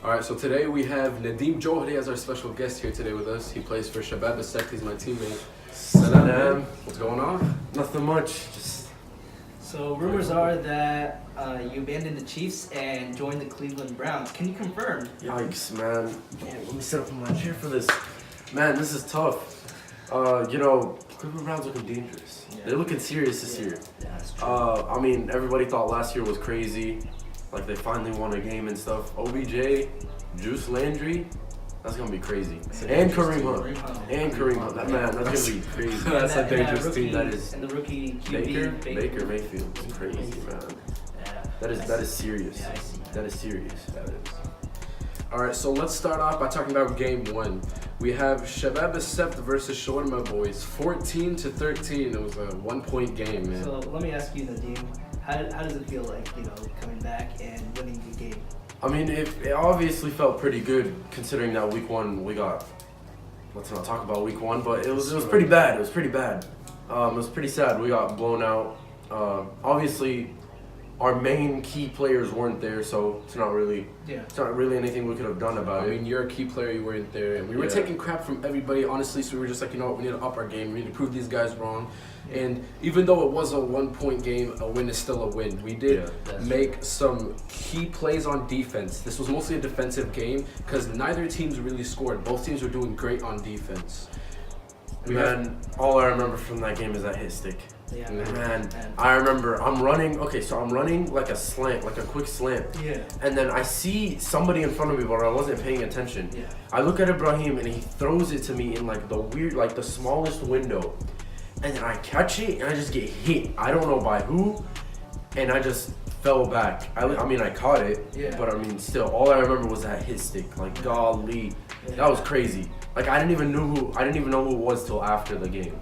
Alright, so today we have Nadeem Johri as our special guest here today with us. He plays for Shabab As-Sect. He's my teammate. Salam. What's going on? Nothing much. Just So rumors are that you abandoned the Chiefs and joined the Cleveland Browns. Can you confirm? yikes, man. Yeah, let me sit up in my chair for this. Man, this is tough. Cleveland Browns looking dangerous. Yeah. They're looking serious this year. Yeah, that's true. I mean, everybody thought last year was crazy. Like, they finally won a game and stuff. OBJ, Juice Landry, that's going to be crazy. And Kareem Hunt. And Kareem Hunt. That man, that's going to be crazy. That's a dangerous rookie, team. That is. And the rookie QB, Baker Mayfield. It's crazy, man. Yeah. That is serious. Yeah, I see. That is serious. That is. Alright, so let's start off by talking about game one. We have Shabab As-Sect versus Shawarma Boys, 14-13. It was a 1-point game, man. So let me ask you, Nadeem, how does it feel like, coming back and winning the game? I mean, it obviously felt pretty good considering that week one we got. Let's not talk about week one, but it was pretty bad. It was pretty bad. It was pretty sad. We got blown out. Obviously, our main key players weren't there, so it's not really anything we could have done about I it. mean, you're a key player, you weren't there, and we were Yeah. taking crap from everybody, honestly, so we were just like, you know what, we need to up our game, we need to prove these guys wrong. And even though it was a 1-point game, a win is still a win. We did make some key plays on defense. This was mostly a defensive game because neither teams really scored. Both teams were doing great on defense. All I remember from that game is that hit stick. Yeah. Man, I remember I'm running like a slant, like a quick slant. Yeah. And then I see somebody in front of me, but I wasn't paying attention. Yeah. I look at Ibrahim and he throws it to me in like the smallest window. And then I catch it and I just get hit. I don't know by who. And I just fell back. I mean, I caught it. Yeah. But I mean, still, all I remember was that hit stick. Like, golly. Yeah. That was crazy. Like, I didn't even know who it was till after the game.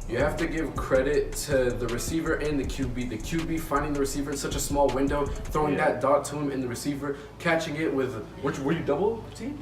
You have to give credit to the receiver and the QB. The QB finding the receiver in such a small window, throwing that dot to him, and the receiver catching it with. Were you double teamed?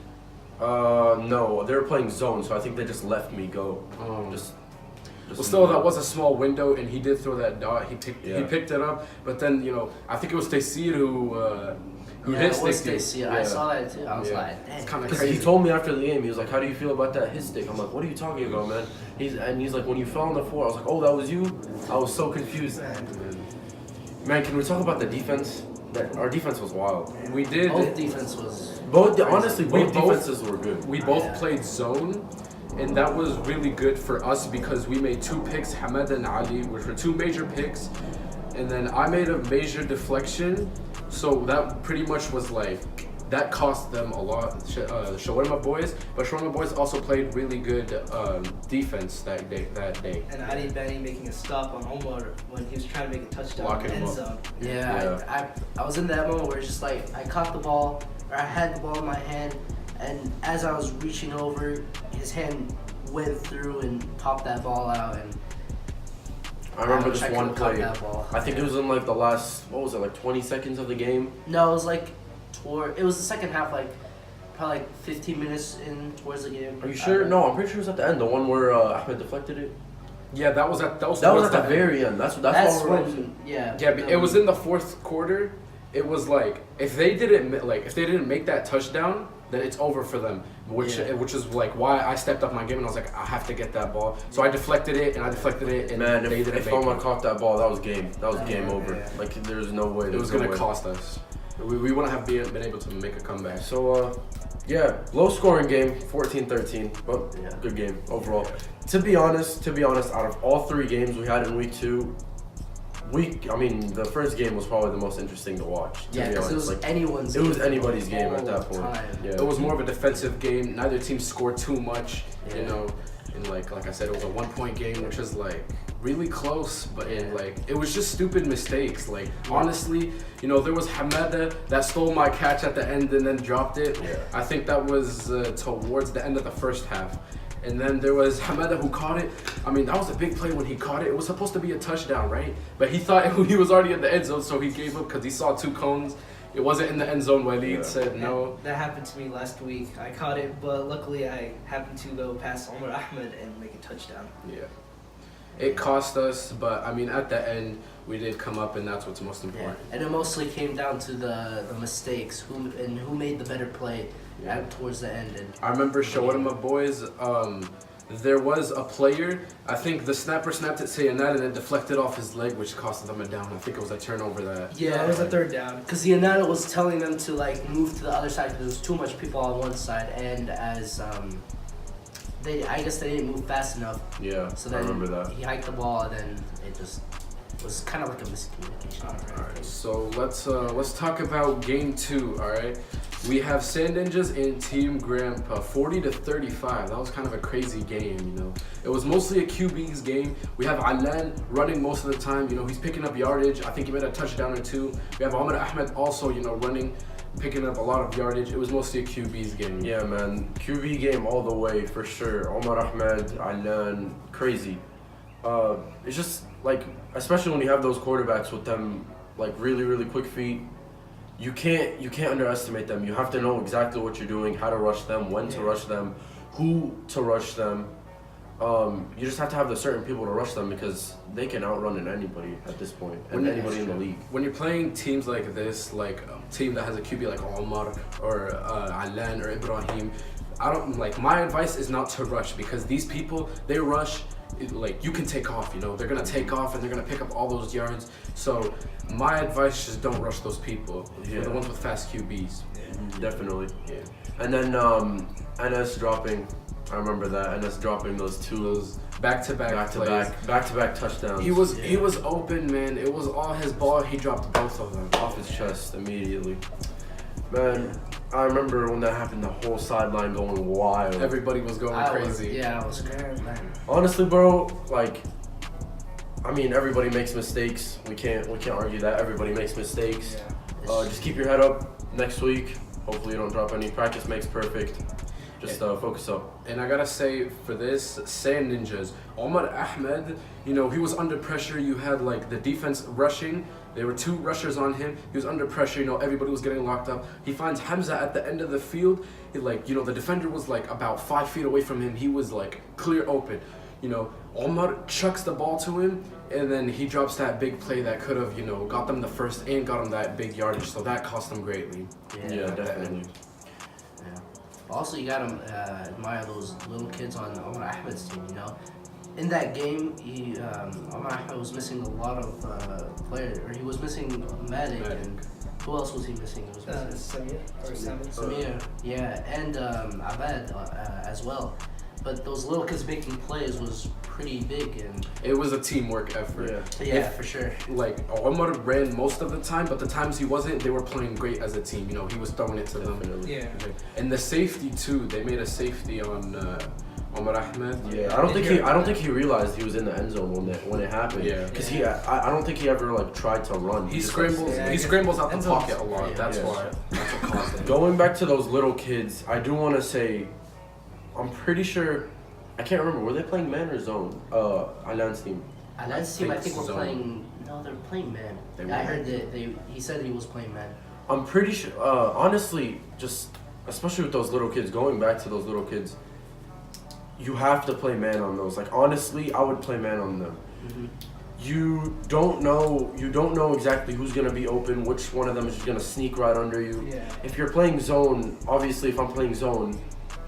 No, they were playing zone, so I think they just left me go. Well, still, that was a small window, and he did throw that dot. He picked it up, but then I think it was Taysir who hit sticked it. I saw that too. I was like, It's dang. kind of Because crazy. he told me after the game, he was like, "How do you feel about that hit stick?" I'm like, "What are you talking about, man?" He's like, "When you fell on the floor," I was like, "Oh, that was you." I was so confused. Man, can we talk about the defense? Our defense was wild. We did. Both defense was. Honestly, both defenses were good. We both played zone, and that was really good for us because we made 2 picks, Hamad and Ali, which were 2 major picks, and then I made a major deflection, so that pretty much was like, that cost them a lot, the Shawarma Boys, but Shawarma Boys also played really good defense that day. And Ali Benny making a stop on Omar when he was trying to make a touchdown Locking in the him end up. zone. Yeah, I was in that moment where it's just like I caught the ball, or I had the ball in my hand, and as I was reaching over, his hand went through and popped that ball out, and I remember wish this I one could've caught play. that ball. I think it was in like the last, 20 seconds of the game. No, it was like it was the second half, like probably like 15 minutes in towards the game. Are you sure? No, I'm pretty sure it was at the end. The one where Ahmed deflected it. Yeah, that was at That was towards at the end. very end. That's That's what when, yeah. Yeah, but it was in the 4th quarter. It was like if they didn't make that touchdown, then it's over for them. Which is like why I stepped up my game and I was like, I have to get that ball. So I deflected it and Man, they didn't if make Omar it. caught that ball, that was game. That was game over. Yeah. Like there's no way. It was gonna cost us. We wouldn't have been able to make a comeback. So low scoring game, 14-13, but good game overall. To be honest, out of all 3 games we had in week 2, the first game was probably the most interesting to watch. To Yeah, be because it honest. was anyone's. It was game anybody's game all at that the point. time. Yeah. It was more of a defensive game. Neither team scored too much, you Yeah. know. And like I said, it was a 1-point game, which was like really close, but it was just stupid mistakes. Like honestly, you know, there was Hamada that stole my catch at the end and then dropped it. Yeah. I think that was towards the end of the first half. And then there was Hamada who caught it. I mean, that was a big play when he caught it. It was supposed to be a touchdown, right? But he thought he was already in the end zone, so he gave up because he saw 2 cones. It wasn't in the end zone. Waleed said no. That happened to me last week. I caught it, but luckily I happened to go past Omar Ahmed and make a touchdown. Yeah. It cost us, but I mean, at the end, we did come up, and that's what's most Yeah. important. And it mostly came down to the mistakes, who made the better play towards the end. And I remember showing my boys. There was a player. I think the snapper snapped it saying that, and it deflected off his leg, which cost them a down. I think it was a turnover that. Yeah, it was a 3rd down. because the Anata was telling them to like move to the other side because there was too much people on one side, and as I guess they didn't move fast enough. Yeah, So I then remember that. he hiked the ball, and then it just was kind of like a miscommunication. All right, so let's talk about game 2. All right, we have Sand Ninjas and Team Grandpa, 40-35. That was kind of a crazy game, you know. It was mostly a QB's game. We have Alan running most of the time. You know, he's picking up yardage. I think he made a touchdown or 2. We have Omar Ahmed also, you know, running, picking up a lot of yardage. It was mostly a QB's game. Yeah, man. QB game all the way for sure. Omar Ahmed, Alan, crazy. It's just like, especially when you have those quarterbacks with them like really, really quick feet. You can't underestimate them. You have to know exactly what you're doing, how to rush them, when to rush them, who to rush them. You just have to have the certain people to rush them because they can outrun anybody at this point, and anybody in the league. When you're playing teams like this, like a team that has a QB like Omar or Alan or Ibrahim, I don't like. My advice is not to rush because these people they rush. Like you can take off, you know, they're gonna take off and they're gonna pick up all those yards. So my advice is don't rush those people. Yeah. The ones with fast QBs. Definitely. Yeah. And then NS dropping. I remember that NS dropping those two Back to back touchdowns. He was open, man. It was all his ball. He dropped both of them off his chest immediately. Man, I remember when that happened, the whole sideline going wild. Everybody was going crazy. I was scared, man. Honestly, bro, like, I mean, everybody makes mistakes. We can't argue that. Everybody makes mistakes. Yeah. Just keep your head up next week. Hopefully you don't drop any. Practice makes perfect. Just focus up. And I gotta say, for this, Sand Ninjas, Omar Ahmed, you know, he was under pressure. You had like the defense rushing. There were 2 rushers on him. He was under pressure. You know, everybody was getting locked up. He finds Hamza at the end of the field. He like, you know, the defender was like about 5 feet away from him. He was like clear open. You know, Omar chucks the ball to him, and then he drops that big play that could have, you know, got them the first and got him that big yardage. So that cost them greatly. Yeah, definitely. Yeah. Also, you gotta admire those little kids on Omar Ahmed's team. You know, in that game, Omar Ahmed was missing a lot of players, or he was missing Medic, and who else was he missing? He was missing Samir, yeah, and Abed as well. But those little kids making plays was pretty big, and It was a teamwork effort. yeah, for sure. Like Omar ran most of the time, but the times he wasn't, they were playing great as a team. You know, he was throwing it to them. Yeah. And the safety too. They made a safety on Omar Ahmed. Yeah, I don't think he realized he was in the end zone when it happened. Yeah. Because I don't think he ever like tried to run. He just, scrambles. Yeah, he scrambles out the end zones. pocket a lot. Yeah. That's Yeah. why. That's what caused it. Going back to those little kids, I do want to say, I'm pretty sure, I can't remember, were they playing man or zone? Alan's team. Alan's team, I think, think we're so. playing. No, they're playing man. They I were. heard that he said he was playing man. I'm pretty sure, honestly, just, especially with those little kids, going back to those little kids, you have to play man on those. Like, honestly, I would play man on them. Mm-hmm. You don't know exactly who's going to be open, which one of them is going to sneak right under you. Yeah. If you're playing zone, obviously if I'm playing zone,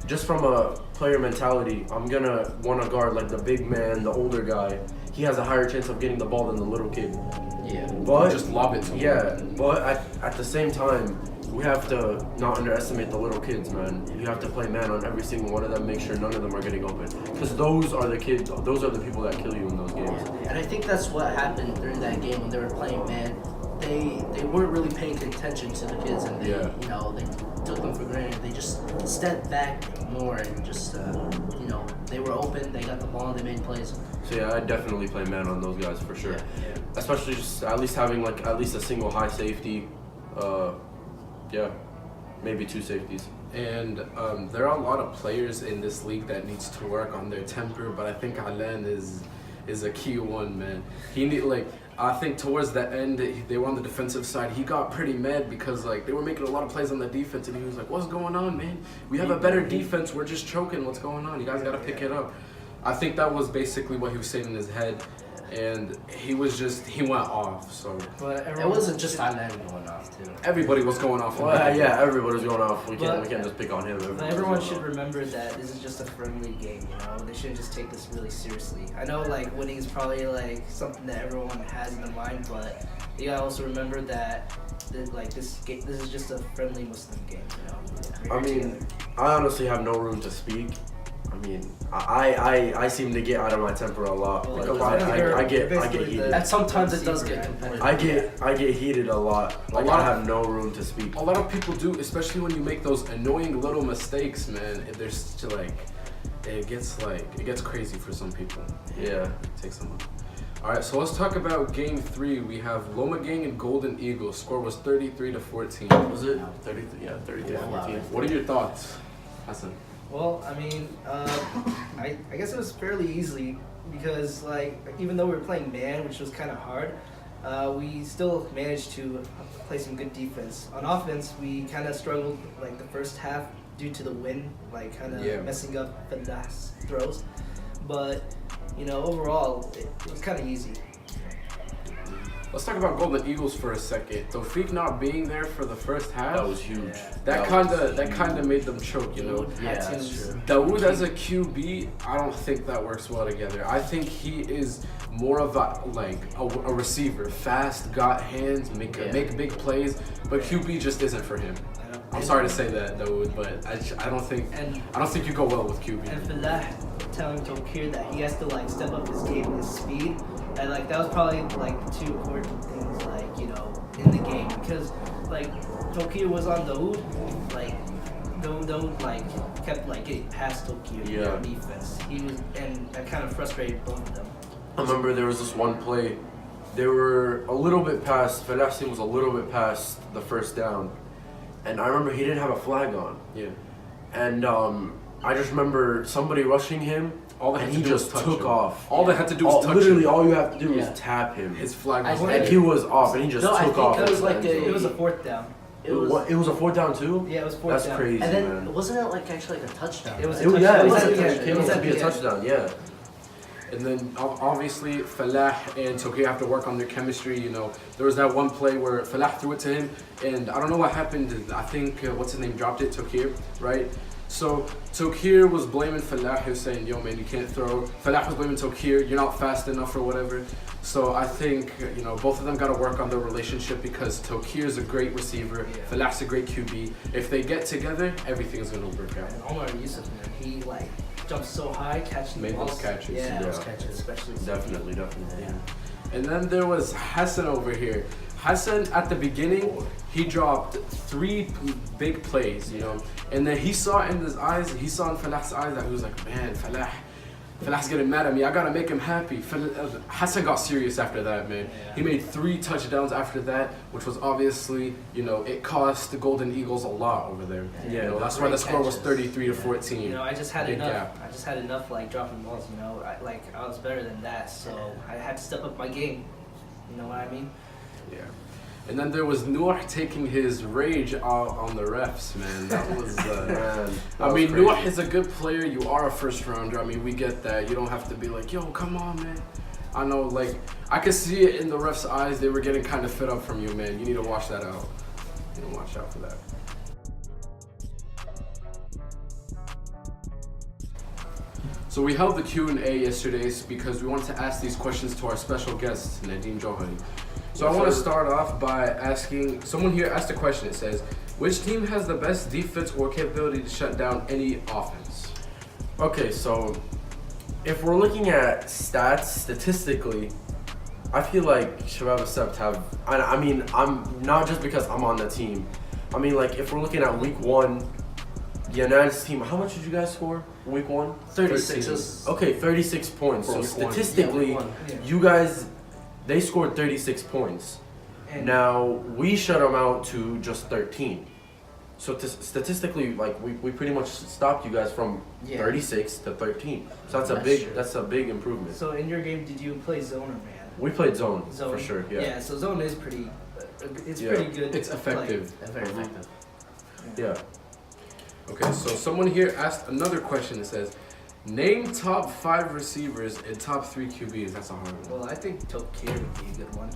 just from a player mentality, I'm going to want to guard like the big man, the older guy. He has a higher chance of getting the ball than the little kid. Yeah. But Just lob it to him. yeah, but at the same time, we have to not underestimate the little kids, man. You have to play man on every single one of them, make sure none of them are getting open. Because those are the kids, those are the people that kill you in those games. And I think that's what happened during that game when they were playing man. They weren't really paying attention to the kids, and they you know, they took them for granted. They just stepped back more and just you know, they were open, they got the ball, they made plays. So yeah, I definitely play man on those guys for sure. Yeah. Especially just at least having like at least a single high safety. Yeah, maybe 2 safeties. And there are a lot of players in this league that needs to work on their temper, but I think Alan is a key one, man. He need like. I think towards the end, they were on the defensive side. He got pretty mad because like they were making a lot of plays on the defense, and he was like, "What's going on, man? We have a better defense. We're just choking. What's going on? You guys got to pick it up." I think that was basically what he was saying in his head, and he went off. So But It wasn't just Thailand going off too. everybody was going off. Well, yeah, everybody's going off. We But- can't just pick on him. But everyone should remember that this is just a friendly game, you know? They shouldn't just take this really seriously. I know, like, winning is probably, like, something that everyone has in their mind, but you gotta also remember that, this is just a friendly Muslim game, you know? I mean, I honestly have no room to speak. I mean, I seem to get out of my temper a lot. Well, Like, I get basically heated. And sometimes it does receiver, get right? competitive. I get heated a lot. Like lot I of- have no room to speak. A lot of people do, especially when you make those annoying little mistakes, man. There's just like, it gets crazy for some people. Yeah. It takes them. All right, so let's talk about game 3. We have Loma Gang and Golden Eagles. Score was 33-14. Was it 33? Yeah, 33-14. What are your thoughts, Hassan? Well, I mean, I guess it was fairly easy because, like, even though we were playing man, which was kind of hard, we still managed to play some good defense. On offense, we kind of struggled, like, the first half due to the wind, like, kind of messing up the last throws. But, you know, overall, it was kind of easy. Let's talk about Golden Eagles for a second. Tawfiq not being there for the first half, That was huge. that kind of made them choke, you know. Yeah, that's true. Dawood as a QB, I don't think that works well together. I think he is more of a receiver, fast, got hands, make big plays, but QB just isn't for him. I'm sorry to say that, Dawood, but I don't think you go well with QB. And Falah telling Tokir that he has to, like, step up his game, his speed, and, like, that was probably, like, the 2 important things, like, you know, in the game, because, like, Tokir was on Dawood, like, Dawood, like, kept, like, getting past Tokir on defense. And that kind of frustrated both of them. I remember there was this one play. They were a little bit past. Felastin was a little bit past the first down, and I remember he didn't have a flag on. Yeah. And I just remember somebody rushing him, and he just took off. All they had to do was touch literally him. all you have to do is tap him. His flag was I there. And he was off, and he just No, I took think off. it was like into the end It zone. was a 4th down. It was, It was a 4th down too. Yeah, it was 4th That's down. crazy, and then man. wasn't it like actually like a touchdown? It was right? a Yeah, it was touchdown. a It was at touchdown. the It was end. to be a touchdown. Yeah. And then obviously Falah and Tokir have to work on their chemistry. You know, there was that one play where Falah threw it to him, and I don't know what happened. I think what's his name dropped it, Tokir, right? So Tokir was blaming Falah. He was saying, "Yo, man, you can't throw." Falah was blaming Tokir. You're not fast enough or whatever. So I think both of them got to work on their relationship because Tokir is a great receiver. Yeah. Falah's a great QB. If they get together, everything's gonna work out. And Omar Yusuf, man, he, like, jumped so high, catching the Made those balls. catches. Yeah, Yeah. those catches, especially. Definitely. Yeah. And then there was Hassan over here. Hassan, at the beginning, he dropped 3 big plays, and then he saw in his eyes, he saw in Falah's eyes that he was like, man, Falah's getting mad at me. I gotta make him happy. Hassan got serious after that, man. Yeah. He made 3 touchdowns after that, which was obviously, it cost the Golden Eagles a lot over there. Yeah, That's why the score was catches. 33-14. You know, I just had Big enough. gap. I just had enough, like, dropping balls. I was better than that, so I had to step up my game. You know what I mean? Yeah. And then there was Noor taking his rage out on the refs, man. That was, I mean, Noor is a good player. You are a first rounder. I mean, we get that. You don't have to be like, yo, come on, man. I know, like, I could see it in the refs' eyes. They were getting kind of fed up from you, man. You need to watch that out. You need to watch out for that. So we held the Q&A yesterday because we wanted to ask these questions to our special guest, Nadeem Johari. So I want to start off by asking, someone here asked a question. It says, Which team has the best defense or capability to shut down any offense? Okay, so if we're looking at stats statistically, I feel like Shabab Sept have. I mean, I'm not just because I'm on the team. I mean, like if we're looking at week 1, Yanad's team. How much did you guys score week 1? 36. Okay, 36 points. For So week one. statistically, Yeah, week one. Yeah. you guys, they scored 36 points. And Now we shut them out to just 13. So statistically, like we pretty much stopped you guys from Yeah. 36 to 13. So that's a That's big true. that's a big improvement. so in your game, did you play zone or man? We played zone, Zone for sure. Yeah. Yeah. So zone is pretty. It's Yeah. pretty good. It's effective. Very effective. Yeah. Okay, so someone here asked another question that says, name top 5 receivers and top 3 QBs. That's a hard one. Well, I think Tokir would be a good one.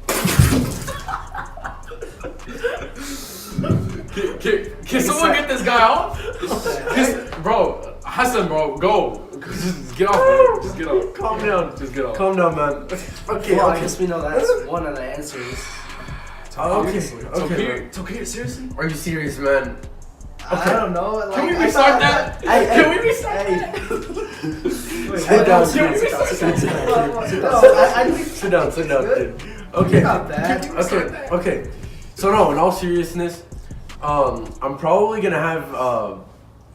Can someone get this guy off? Bro, Hassan, bro, go. Just get off, man. Just get off. Calm down. Just get off. Calm down, man. Okay. Well, I okay. guess we know that's one of the answers. Okay. Tokir, seriously? Are you serious, man? I don't know. Like, Can we I restart thought that? Hey, Can we restart hey. Wait, Sit down, what? I think Sit down, good. dude. Okay. Not bad. Okay. So no, in all seriousness, I'm probably gonna have.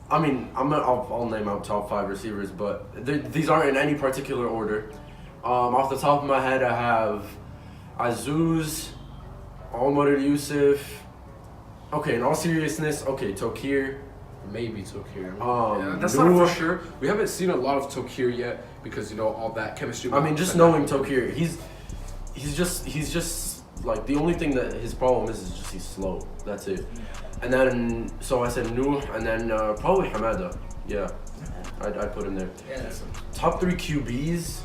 I'll name out top 5 receivers, but these aren't in any particular order. Off the top of my head, I have Azuz, Omar Yusuf. Okay, in all seriousness, Tokir. Maybe Tokir. Yeah, That's not for sure. We haven't seen a lot of Tokir yet because, you know, all that chemistry. I mean, just knowing Tokir, he's just like the only thing that his problem is just he's slow. That's it. And then so I said Nuh, and then probably Hamada. Yeah, I'd put him there. Yeah, that's Top 3 QBs.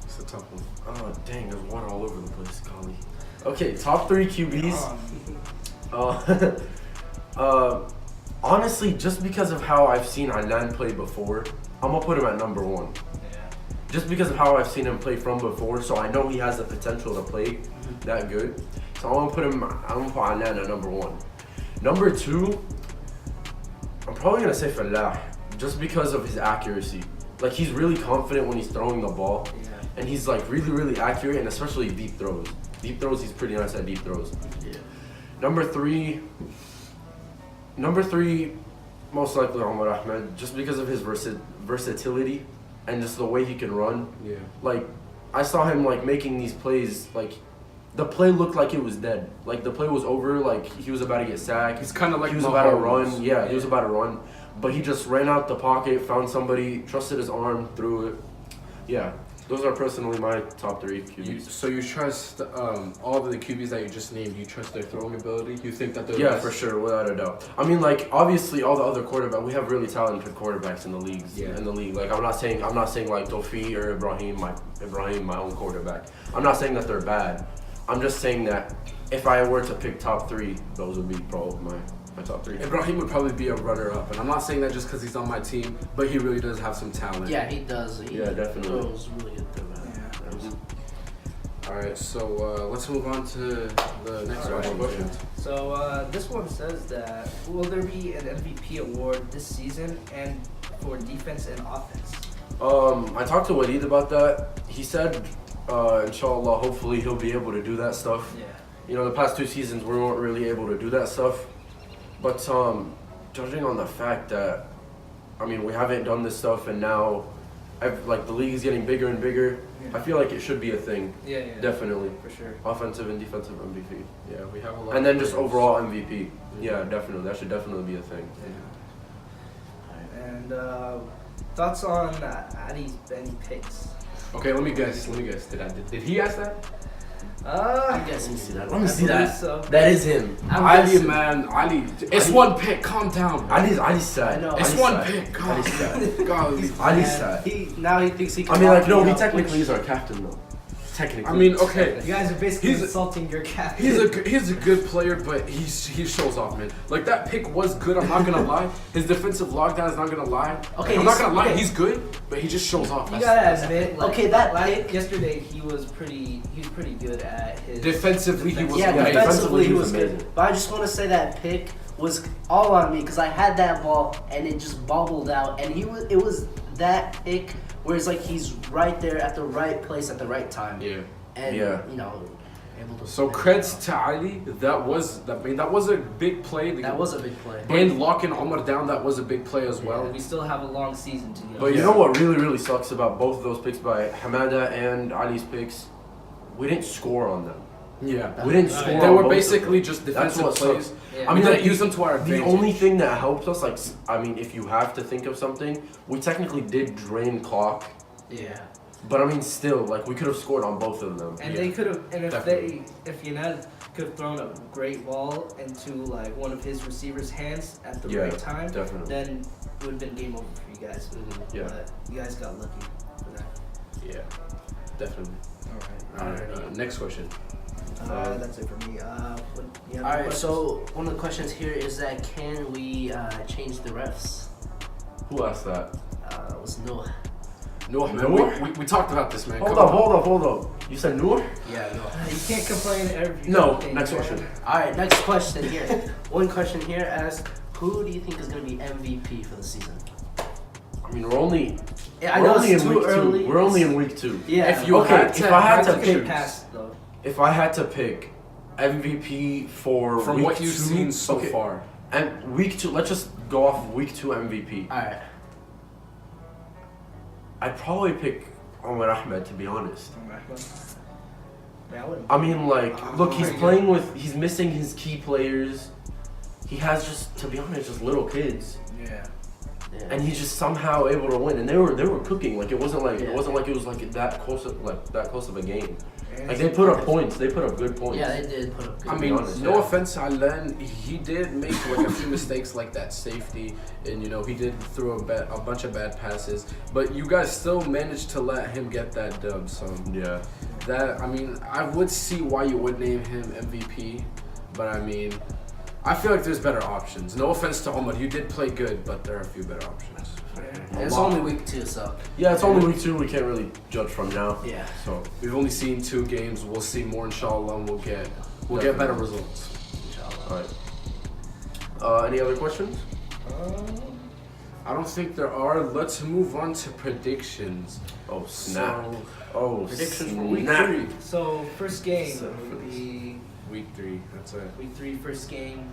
It's a tough one. Oh dang, there's water all over the place, golly. Okay, top 3 QBs. Honestly, just because of how I've seen Adnan play before, I'm gonna put him at number 1. Just because of how I've seen him play from before, so I know he has the potential to play that good. So I'm gonna put Adnan at number 1. Number 2, I'm probably gonna say Falah, just because of his accuracy. Like he's really confident when he's throwing the ball, and he's like really accurate, and especially deep throws. Deep throws, he's pretty nice at deep throws. Yeah. Number three, most likely Omar Ahmed, just because of his versatility and just the way he can run. Yeah. Like, I saw him like making these plays, like the play looked like it was dead. Like the play was over, like he was about to get sacked. He's kind of like He was about to Mahomes. run. Yeah, he was about to run. But he just ran out the pocket, found somebody, trusted his arm, threw it. Yeah. Those are personally my top 3 QBs. So you trust all of the QBs that you just named? You trust their throwing ability? You think that they're Yeah, best? for sure, without a doubt. I mean, like obviously, all the other quarterbacks, we have really talented quarterbacks in the leagues. Yeah. In the league, like I'm not saying like Tofi or Ibrahim, my own quarterback. I'm not saying that they're bad. I'm just saying that if I were to pick top 3, those would be probably my top 3. Ibrahim would probably be a runner-up, and I'm not saying that just because he's on my team, but he really does have some talent. Yeah, he does. He Yeah, definitely. throws really good through that. All right, so let's move on to the next question. So this one says that will there be an MVP award this season and for defense and offense? I talked to Walid about that. He said, inshallah, hopefully he'll be able to do that stuff. Yeah. You know, the past 2 seasons we weren't really able to do that stuff. But judging on the fact that, I mean, we haven't done this stuff and now, the league is getting bigger and bigger. Yeah. I feel like it should be a thing. Yeah. Definitely. For sure. Offensive and defensive MVP. Yeah, we have a lot. And then of just players. overall MVP. Yeah, definitely. That should definitely be a thing. And thoughts on Adi's Benny picks? Okay, let me guess. Did he ask that? I'm guessing see that. Let me I see believe that. so. That is him. Ali, man, Ali. It's one pick. Calm down. Ali's sad. I know. It's Ali's one sad. pick. Calm Ali's sad. Golly. Ali's sad. Now he thinks he can. I mean, like, lock no, me he up, technically which- is our captain, though. technically. I mean, okay. You guys are basically He's- insulting your captain. He's a good player, but he shows off, man. Like that pick was good. I'm not gonna lie. His defensive lockdown is not gonna lie. Okay, I'm not gonna lie. okay. He's good, but he just shows off. You That's- gotta admit, like, Okay, that like pick- yesterday he was pretty good at his Defensively, he was Yeah, amazing. defensively he was amazing. good. But I just want to say that pick was all on me because I had that ball and it just bobbled out, and it was that pick where it's like he's right there at the right place at the right time. Yeah. And Yeah. you know, able to. So creds to Ali. That was a big play. That was a big play. And locking Omar down, that was a big play as well. We still have a long season to go. But you know what really, really sucks about both of those picks by Hamada and Ali's picks? We didn't score on them. Yeah. We didn't score They on were both of basically them. just That's defensive what plays. sucks. Yeah. I We mean, didn't like, use them to our The advantage. only thing that helped us, like, I mean, if you have to think of something, we technically did drain clock. Yeah. But I mean, still, like, we could have scored on both of them. And Yeah. they could have, and Definitely. if Yanad could have thrown a great ball into like one of his receivers' hands at the Yeah, right time, definitely. then it would have been game over for you guys. Yeah. But you guys got lucky for that. Yeah. Definitely. All All right. Next question. right. That's it for me. You have All any right. questions? So one of the questions here is that can we change the refs? Who asked that? It was Noah. No, man. Noor? We talked about this, man. Hold Come up, on. hold up. You said Noor? Yeah, Noah. You can't complain every. No, thing, next man. question. All right, next question here. One question here asks, who do you think is going to be MVP for the season? I mean, we're only Yeah, I know it's in too week early. 2. We're only in week 2. Yeah. If you Okay, had if to, I had That's to a good pick, pass though. if I had to pick MVP for from week what you've 2, seen so okay, far, and week 2, let's just go off week 2 MVP. All right. I'd probably pick Omar Ahmed, to be honest. Man, I wouldn't. I mean, like, look, he's missing his key players. He has just, to be honest, just little kids, Yeah. Yeah. and he's just somehow able to win. And they were cooking. Like, it wasn't like Yeah. it was like that close of a game. And Like, they put up points. They put up good points. Yeah, they did put up good. I be mean, honest, no yeah. offense to Alan, he did make like a few mistakes like that safety, and you know he did throw a bunch of bad passes, but you guys still managed to let him get that dub. So Yeah. that, I mean, I would see why you would name him MVP, but I mean, I feel like there's better options. No offense to Omar, you did play good, but there are a few better options. It's only week 2, so Yeah, it's only week 2. We can't really judge from now. yeah. So We've only seen 2 games. We'll see more, inshallah, and we'll get better results. Inshallah. all right. Any other questions? I don't think there are. Let's move on to predictions. Oh snap! So, Oh predictions for week snap. 3. So first game So would be Week 3. That's it. week 3. First game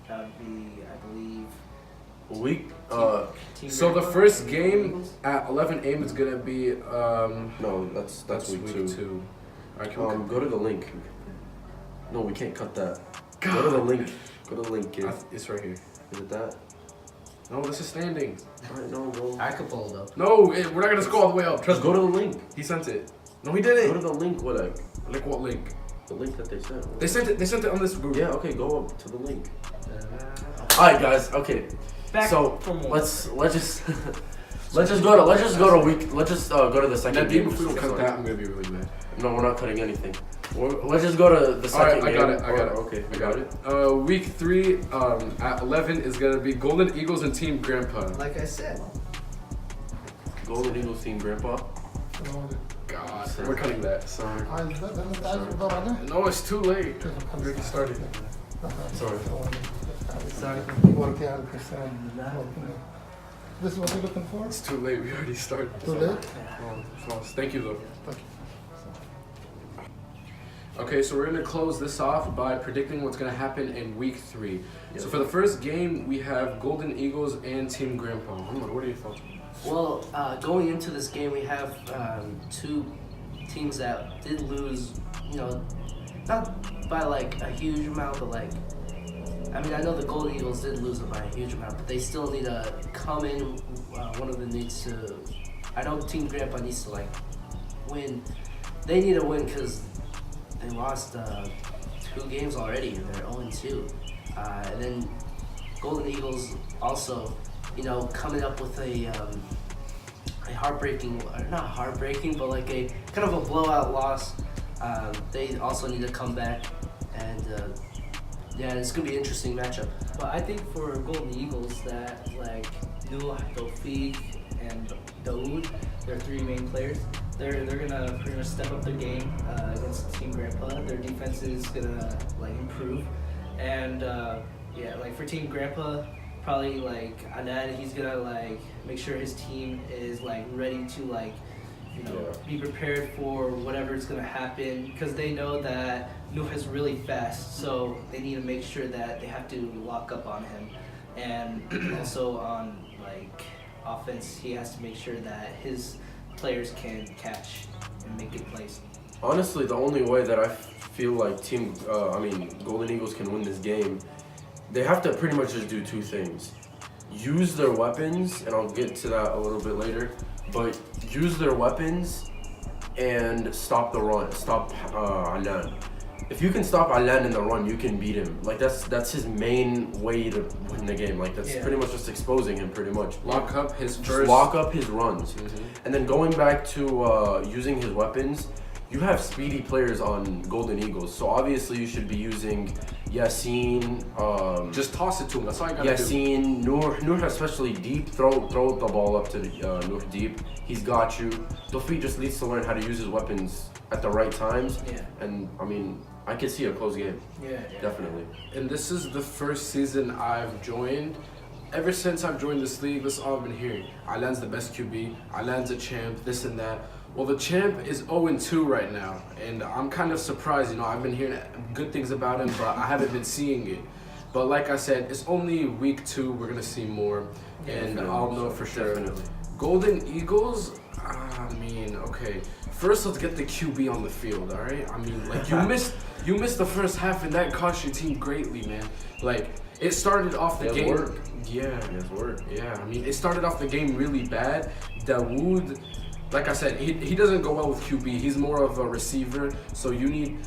that would be, I believe. Week. Team So the Grandpa first and game Eagles. at 11 a.m. is gonna be No, that's week 2. 2. Alright, can we Go to the link. No, we can't cut that. Go to the link. Go to the link, kid. It's right here. Is it that? No, this is standing. Alright, no, go. I could pull it up. No, we're not gonna scroll all the way up. Just Trust go me. to the link. He sent it. No, he Go to didn't. the link. What? Like what link? The link that they sent. They sent it. They sent it on this group. Yeah. Okay. Go up to the link. All right, guys. Okay. Back So for more. let's just go to week. Let's just go to the second Nadeem, game. if we don't cut that, I'm gonna be really mad. No, we're not cutting anything. Let's just go to the Alright, second I game. got it. I got it. Okay, I got it. Week 3 at 11 is gonna be Golden Eagles and Team Grandpa. Like I said, Golden Eagles team, Grandpa. God, we're cutting that. Sorry. عايز ده انت عايز تدور عليه؟ No, it's too late. We already started. Sorry. sorry. ورك يا الكسان. This is what you're looking for? It's too late. We already started. Too late? Thank you, though. Thank you. Okay, so we're gonna close this off by predicting what's gonna happen in week 3. So for the first game, we have Golden Eagles and Team Grandpa. What are your thoughts? Well, going into this game, we have 2 teams that did lose, you know, not by like a huge amount, but like, I mean, I know the Golden Eagles did lose it by a huge amount, but they still need to come in. One of them needs to, I know Team Grandpa needs to like win. They need to win because they lost 2 games already and they're 0-2. And then Golden Eagles also, you know, coming up with a heartbreaking, or not heartbreaking, but like a kind of a blowout loss They also need to come back, and yeah, it's gonna be an interesting matchup. But I think for Golden Eagles that like Nuh, Tawfiq, and Daoud, their three main players, they're gonna pretty much step up their game against Team Grandpa. Their defense is gonna like improve, and yeah, like for Team Grandpa, probably like Anad, he's gonna like make sure his team is like ready to like be prepared for whatever is gonna happen because they know that Nuh is really fast, so they need to make sure that they have to lock up on him, and also on like offense, he has to make sure that his players can catch and make good plays. Honestly, the only way that I feel like Golden Eagles can win this game, they have to pretty much just do two things. Use their weapons, and I'll get to that a little bit later, but use their weapons and stop the run, stop Alan. If you can stop Alan in the run, you can beat him. Like that's his main way to win the game. Like that's pretty much just exposing him pretty much. Lock up his lock up his runs. And then going back to using his weapons, you have speedy players on Golden Eagles. So obviously you should be using Yassine, just toss it to him. That's all you gotta Yassine, Noor especially deep. Throw the ball up to Noor deep. He's got you. Tawfiq just needs to learn how to use his weapons at the right times. Yeah. And I mean, I could see a close game. Yeah. Definitely. And this is the first season I've joined. Ever since I've joined this league, this is all I've been hearing. Alan's the best QB. Alan's a champ. This and that. Well, the champ is 0-2 right now, and I'm kind of surprised. I've been hearing good things about him, but I haven't been seeing it. But like I said, it's only week 2. We're gonna see more, and I'll know for sure. Definitely. Golden Eagles. I mean, okay. First, let's get the QB on the field. All right. I mean, like you missed the first half, and that cost your team greatly, man. Like it started off the game. Work. Yeah. Yes, work. Yeah. I mean, it started off the game really bad. Dawood. Like I said, he doesn't go well with QB. He's more of a receiver. So you need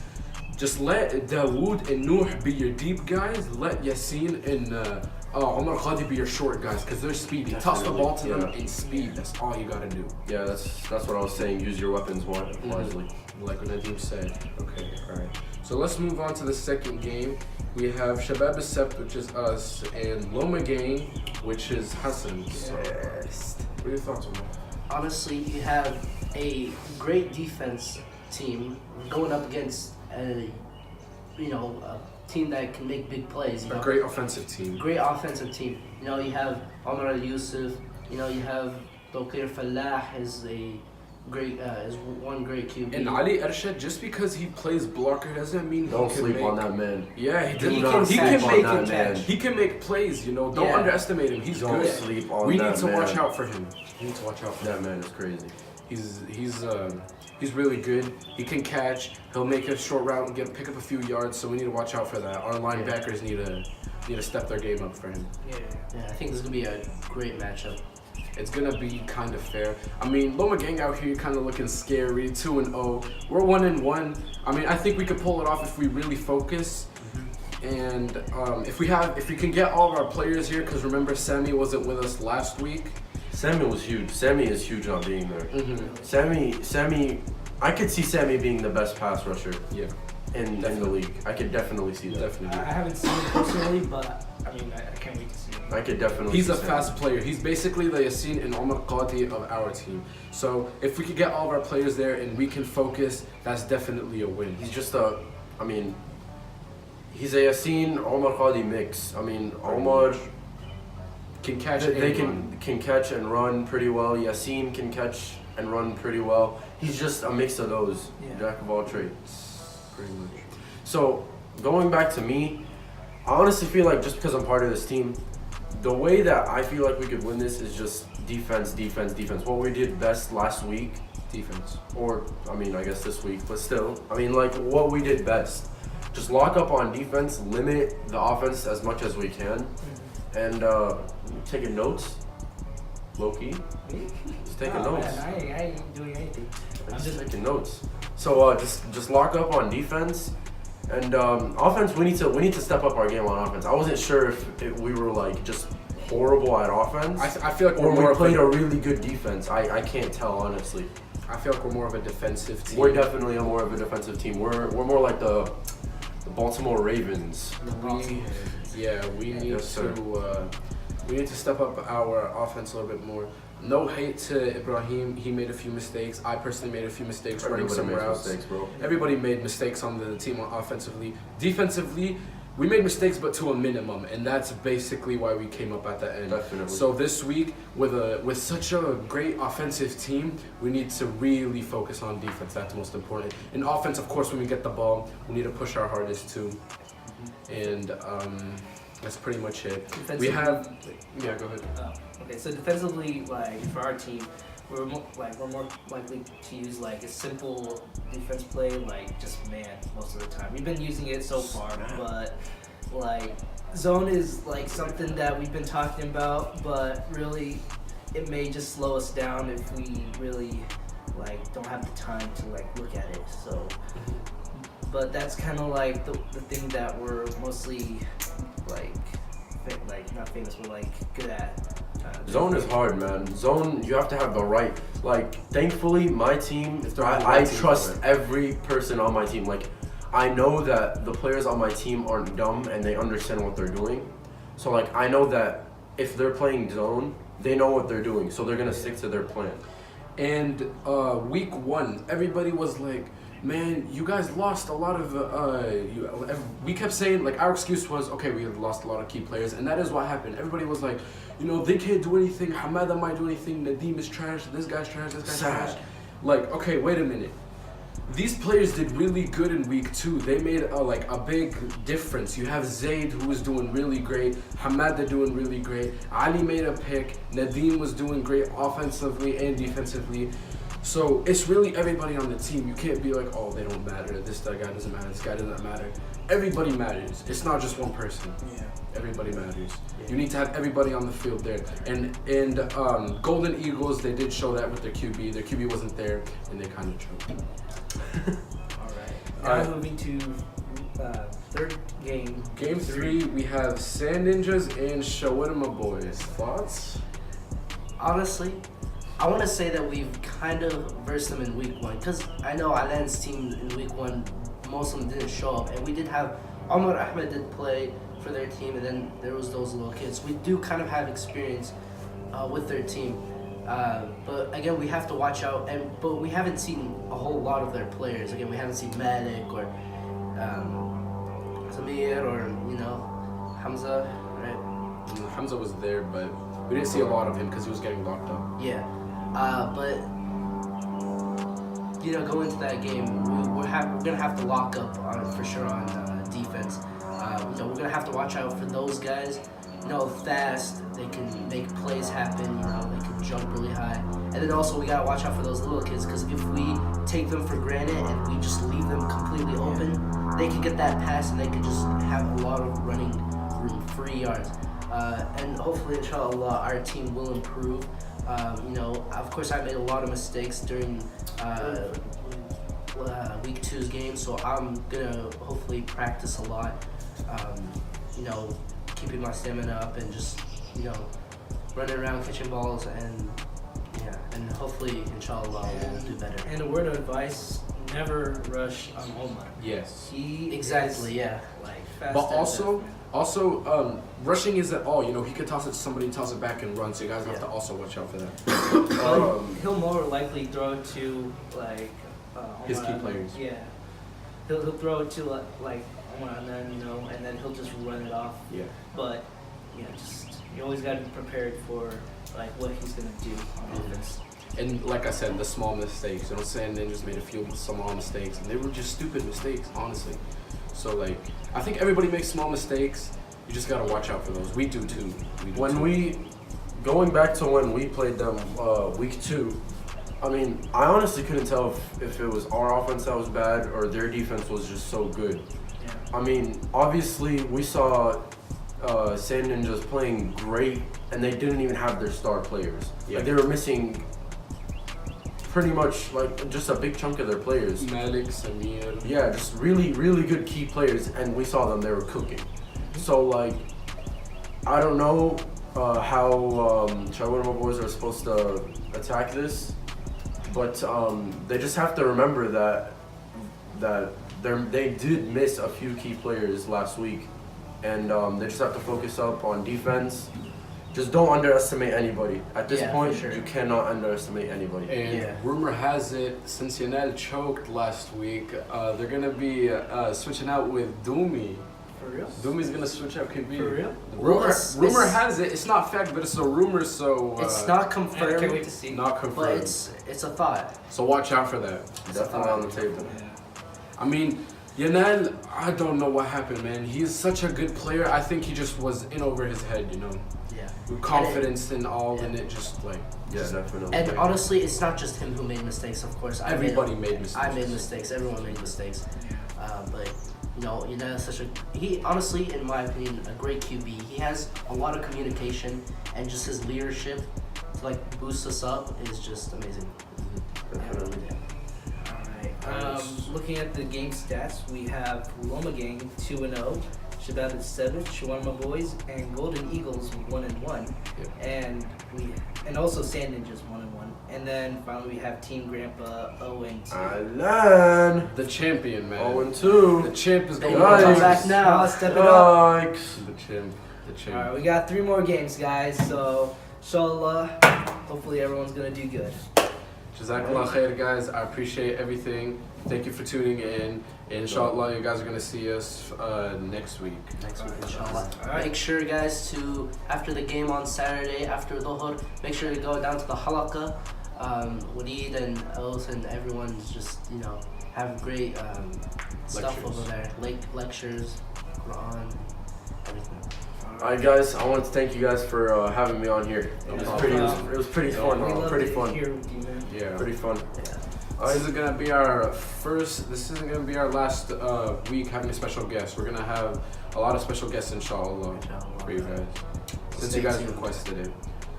just let Dawood and Nuh be your deep guys. Let Yassine and Omar Khadi be your short guys because they're speedy. Toss the ball to them in speed. That's all you gotta do. Yeah, that's what I was saying. Use your weapons wisely. Like what Nadim said. Okay, all right. So let's move on to the second game. We have Shabab Sept, which is us, and Loma Gang, which is Hassan. So, what are your thoughts on that? Honestly, you have a great defense team going up against a team that can make big plays. A great offensive team. Great offensive team. You have Omar Yusuf. You have Tawqir Falah is a great is one great QB. And Ali Ershad, just because he plays blocker doesn't mean Don't he can sleep make, on that man. Yeah, Do he not can sleep on make that it. man. He can make plays. Don't underestimate him. He's Don't good. sleep on We that need to man. watch out for him. We need to watch out for That him. man is crazy. He's really good. He can catch. He'll make a short route and pick up a few yards. So we need to watch out for that. Our linebackers need to step their game up for him. Yeah, I think this is gonna be a great matchup. It's gonna be kind of fair. I mean, Loma Gang out here kind of looking scary. 2-0. We're 1-1. I mean, I think we could pull it off if we really focus. And if we can get all of our players here, because remember Sammy wasn't with us last week. Sammy was huge. Sammy is huge on being there. Sammy, I could see Sammy being the best pass rusher. Yeah. In the league. I could definitely see that. Definitely. I haven't seen him personally, but I mean, I can't wait to see him. I could definitely He's see a Sammy. fast player. He's basically the Yassine and Omar Qadi of our team. So if we could get all of our players there and we can focus, that's definitely a win. He's just he's a Yassine Omar Qadi mix. I mean, Omar Can catch they and can catch and run pretty well. Yassine can catch and run pretty well. He's just a mix of those. Yeah. Jack of all trades. pretty much. So, going back to me, I honestly feel like just because I'm part of this team, the way that I feel like we could win this is just defense. What we did best last week, Defense. or I mean, I guess this week, but still, I mean, like what we did best. Just lock up on defense, limit the offense as much as we can, and taking notes, low key. Just taking notes. Man, I ain't doing anything. I'm just taking notes. So just lock up on defense, and offense. We need to step up our game on offense. I wasn't sure if we were like just horrible at offense, I feel like or we're more we played a really good defense. I can't tell honestly. I feel like we're more of a defensive team. We're definitely more of a defensive team. We're more like the Baltimore Ravens. We need Yes, sir. we need to step up our offense a little bit more. No hate to Ibrahim. He made a few mistakes. I personally made a few mistakes running some routes. Mistakes, bro. Everybody made mistakes on the team offensively. Defensively, we made mistakes, but to a minimum, and that's basically why we came up at the end. Definitely. So this week, with such a great offensive team, we need to really focus on defense. That's most important. In offense, of course, when we get the ball, we need to push our hardest too. And that's pretty much it. We have, yeah, go ahead. Okay, so defensively, like for our team, we're more likely to use like a simple defense play, like just man most of the time. We've been using it so far, but like zone is like something that we've been talking about, but really it may just slow us down if we really like don't have the time to like look at it. So, but that's kind of like the thing that we're mostly like not famous, but like good at. Zone is hard, man. Zone, you have to have the right. Like, thankfully, my team, I trust every person on my team. Like, I know that the players on my team aren't dumb and they understand what they're doing. So, like, I know that if they're playing zone, they know what they're doing. So they're gonna stick to their plan. And week 1, everybody was like, man, you guys lost a lot of, we kept saying, like, our excuse was, okay, we had lost a lot of key players, and that is what happened. Everybody was like, you know, they can't do anything, Hamada might do anything, Nadim is trash, this guy's trash, this guy's trash. Like, okay, wait a minute. These players did really good in week 2. They made a big difference. You have Zaid, who was doing really great, Hamada doing really great, Ali made a pick, Nadim was doing great offensively and defensively. So it's really everybody on the team. You can't be like, oh, they don't matter. That guy doesn't matter. This guy doesn't matter. Everybody matters. It's not just one person. Yeah. Everybody matters. You need to have everybody on the field there. And Golden Eagles, they did show that with their QB. Their QB wasn't there, and they kind of choked. All right. Now moving to third game. Game 3, we have Sand Ninjas and Shawarma Boys. Thoughts? Honestly, I want to say that we've kind of versed them in week 1, because I know Alan's team in week 1, most of them didn't show up, and we did have Omar Ahmed did play for their team, and then there was those little kids. We do kind of have experience with their team, but again, we have to watch out. But we haven't seen a whole lot of their players. Again, we haven't seen Malik or Samir or Hamza, right? Hamza was there, but we didn't see a lot of him because he was getting locked up. Yeah, but going into that game, we're gonna have to lock up on for sure on defense. We're gonna have to watch out for those guys. Fast, they can make plays happen. They can jump really high, and then also we gotta watch out for those little kids, because if we take them for granted and we just leave them completely open, they can get that pass and they can just have a lot of running room, free yards. And hopefully, inshallah, our team will improve. Of course, I made a lot of mistakes during week 2's game, so I'm gonna hopefully practice a lot. Keeping my stamina up and just running around catching balls, and hopefully, inshallah, we'll do better. And a word of advice: never rush on Omar. Yes. He Exactly. is, Yeah. like fast. But as also, rushing isn't all. He could toss it to somebody, toss it back, and run. So you guys have to also watch out for that. he'll more likely throw it to like His Omar, key players. Yeah, he'll throw it to like Omar, and then he'll just run it off. Yeah. But you always got to be prepared for like what he's gonna do on offense. And like I said, the small mistakes. Sand Ninjas made a few small mistakes, and they were just stupid mistakes, honestly. So I think everybody makes small mistakes. You just gotta watch out for those. We do too. Going back to when we played them week 2, I mean, I honestly couldn't tell if it was our offense that was bad or their defense was just so good. Yeah. I mean, obviously we saw Sand Ninjas playing great, and they didn't even have their star players. Yeah. Like, they were missing pretty much just a big chunk of their players. Malik, Samir. Yeah, just really, really good key players, and we saw them, they were cooking. So I don't know how Shawarma Boys are supposed to attack this, but they just have to remember that they did miss a few key players last week, and they just have to focus up on defense. Just don't underestimate anybody. At this point, you cannot underestimate anybody. And rumor has it, since Yanel choked last week, they're gonna be switching out with Doomy. For real? Doomy's gonna switch out QB. For real? Rumor has it. It's not fact, but it's a rumor. So it's not I confirmed. can't wait to see. Not But confirmed. it's a thought. So watch out for that. Definitely on the table. I mean, Yanel, I don't know what happened, man. He's such a good player. I think he just was in over his head, you know. Yeah. With confidence and all, and it just like. Yeah, definitely. And honestly, it's not just him who made mistakes. Of course, Everybody made mistakes. I made mistakes. Everyone made mistakes. But you know, such a honestly, in my opinion, a great QB. He has a lot of communication, and just his leadership to like boost us up is just amazing. Definitely. Alright. Looking at the game stats, we have Loma Gang 2-0, Shabab is 7, Shawarma Boys, and Golden Eagles 1-1, and also Sand Ninjas 1-1, and then finally we have Team Grandpa 0-2. Alan, The champion, man. 0-2. The champ is going Yikes. Come back now. Step it up. Yikes. The champ. The champ. Alright, we got 3 more games, guys, so inshallah, hopefully everyone's gonna do good. Jazakallah khair, guys. I appreciate everything. Thank you for tuning in. Inshallah, you guys are gonna see us next week. Next week, inshallah. Alright. Make sure, guys, to after the game on Saturday, after Dhuhr, make sure to go down to the halaqah. Walid and Els and everyone's just have great stuff Lectures. over there. Lectures, Quran, everything. Alright, guys, I want to thank you guys for having me on here. It was pretty fun. We love Pretty to fun. hear with you, man. Yeah. Pretty fun. This isn't gonna be our first. This isn't gonna be our last week having a special guest. We're gonna have a lot of special guests, inshallah, for you guys. Since you guys requested it.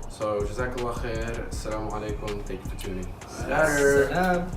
So, Jazakallah khair. Assalamu alaikum. Thank you for tuning. Later. Salam.